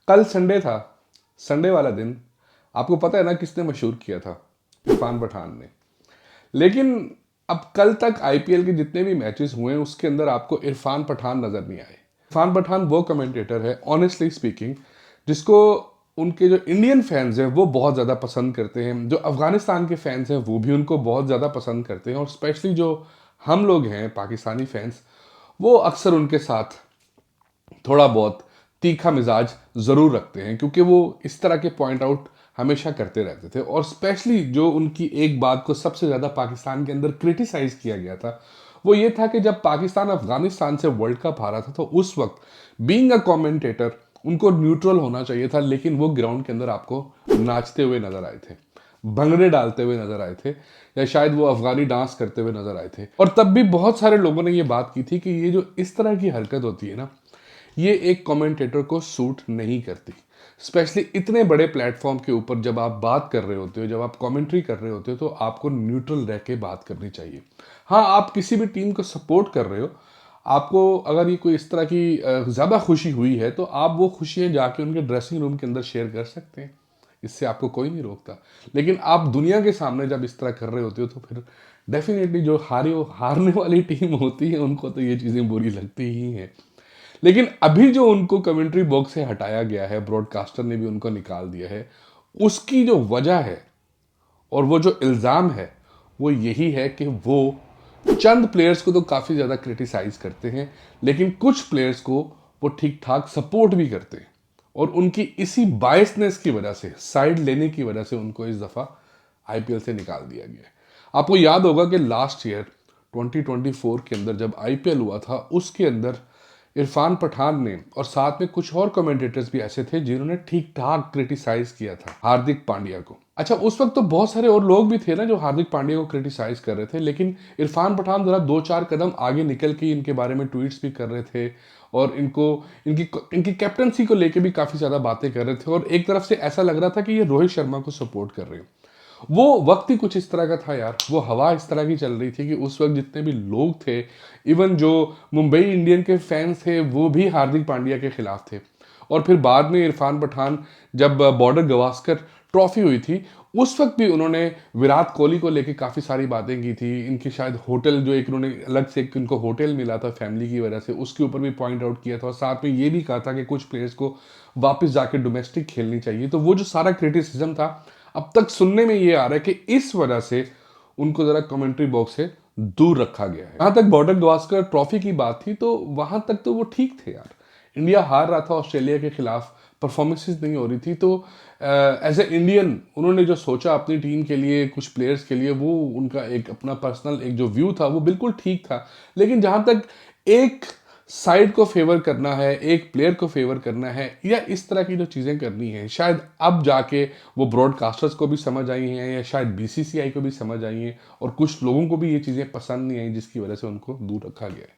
कल संडे था। संडे वाला दिन आपको पता है ना किसने मशहूर किया था? इरफान पठान ने। लेकिन अब कल तक आईपीएल के जितने भी मैचेस हुए हैं उसके अंदर आपको इरफान पठान नजर नहीं आए। इरफान पठान वो कमेंटेटर है, ऑनेस्टली स्पीकिंग, जिसको उनके जो इंडियन फैंस हैं वो बहुत ज़्यादा पसंद करते हैं। जो अफगानिस्तान के फैंस हैं वो भी उनको बहुत ज़्यादा पसंद करते हैं, और स्पेशली जो हम लोग हैं पाकिस्तानी फैंस, वो अक्सर उनके साथ थोड़ा बहुत तीखा मिजाज ज़रूर रखते हैं, क्योंकि वो इस तरह के पॉइंट आउट हमेशा करते रहते थे। और स्पेशली जो उनकी एक बात को सबसे ज़्यादा पाकिस्तान के अंदर क्रिटिसाइज किया गया था वो ये था कि जब पाकिस्तान अफगानिस्तान से वर्ल्ड कप हारा था तो उस वक्त बीइंग अ कमेंटेटर उनको न्यूट्रल होना चाहिए था, लेकिन वो ग्राउंड के अंदर आपको नाचते हुए नजर आए थे, भंगड़े डालते हुए नजर आए थे, या शायद वो अफगानी डांस करते हुए नजर आए थे। और तब भी बहुत सारे लोगों ने ये बात की थी कि ये जो इस तरह की हरकत होती है ना, ये एक कमेंटेटर को सूट नहीं करती। स्पेशली इतने बड़े प्लेटफॉर्म के ऊपर जब आप बात कर रहे होते हो, जब आप कमेंट्री कर रहे होते हो, तो आपको न्यूट्रल रह के बात करनी चाहिए। हाँ, आप किसी भी टीम को सपोर्ट कर रहे हो, आपको अगर ये कोई इस तरह की ज़्यादा खुशी हुई है तो आप वो खुशियाँ जाके उनके ड्रेसिंग रूम के अंदर शेयर कर सकते हैं, इससे आपको कोई नहीं रोकता। लेकिन आप दुनिया के सामने जब इस तरह कर रहे होते हो तो फिर डेफिनेटली जो हारने वाली टीम होती है उनको तो ये चीज़ें बुरी लगती ही हैं। लेकिन अभी जो उनको कमेंट्री बॉक्स से हटाया गया है, ब्रॉडकास्टर ने भी उनको निकाल दिया है, उसकी जो वजह है और वो जो इल्ज़ाम है वो यही है कि वो चंद प्लेयर्स को तो काफ़ी ज़्यादा क्रिटिसाइज करते हैं, लेकिन कुछ प्लेयर्स को वो ठीक ठाक सपोर्ट भी करते हैं। और उनकी इसी बायसनेस की वजह से, साइड लेने की वजह से उनको इस दफ़ा आईपीएल से निकाल दिया गया है। आपको याद होगा कि लास्ट ईयर 2024 के अंदर जब आईपीएल हुआ था उसके अंदर इरफान पठान ने और साथ में कुछ और कमेंटेटर्स भी ऐसे थे जिन्होंने ठीक ठाक क्रिटिसाइज किया था हार्दिक पांड्या को। अच्छा, उस वक्त तो बहुत सारे और लोग भी थे ना जो हार्दिक पांड्या को क्रिटिसाइज कर रहे थे, लेकिन इरफान पठान जरा दो चार कदम आगे निकल के इनके बारे में ट्वीट्स भी कर रहे थे, और इनको इनकी इनकी कैप्टनसी को लेके भी काफ़ी ज़्यादा बातें कर रहे थे, और एक तरफ से ऐसा लग रहा था कि ये रोहित शर्मा को सपोर्ट कर रहे हैं। वो वक्त ही कुछ इस तरह का था यार, वो हवा इस तरह की चल रही थी कि उस वक्त जितने भी लोग थे, इवन जो मुंबई इंडियन के फैंस थे, वो भी हार्दिक पांड्या के खिलाफ थे। और फिर बाद में इरफान पठान जब बॉर्डर गवास्कर ट्रॉफी हुई थी उस वक्त भी उन्होंने विराट कोहली को लेके काफ़ी सारी बातें की थी। इनकी शायद होटल जो एक उन्होंने अलग से एक इनको होटल मिला था फैमिली की वजह से, उसके ऊपर भी पॉइंट आउट किया था, और साथ में ये भी कहा था कि कुछ प्लेयर्स को वापस जाके डोमेस्टिक खेलनी चाहिए। तो वो जो सारा क्रिटिसिज्म था, अब तक सुनने में ये आ रहा है कि इस वजह से उनको जरा कमेंट्री बॉक्स से दूर रखा गया है। जहां तक बॉर्डर गवास्कर ट्रॉफी की बात थी तो वहां तक तो वो ठीक थे यार, इंडिया हार रहा था ऑस्ट्रेलिया के खिलाफ, परफॉर्मेंसेस नहीं हो रही थी, तो एज ए इंडियन उन्होंने जो सोचा अपनी टीम के लिए, कुछ प्लेयर्स के लिए, वो उनका एक अपना पर्सनल एक जो व्यू था वो बिल्कुल ठीक था। लेकिन जहां तक एक साइड को फेवर करना है, एक प्लेयर को फेवर करना है, या इस तरह की जो चीज़ें करनी है, शायद अब जाके वो ब्रॉडकास्टर्स को भी समझ आई हैं, या शायद बीसीसीआई को भी समझ आई हैं, और कुछ लोगों को भी ये चीज़ें पसंद नहीं आई जिसकी वजह से उनको दूर रखा गया है।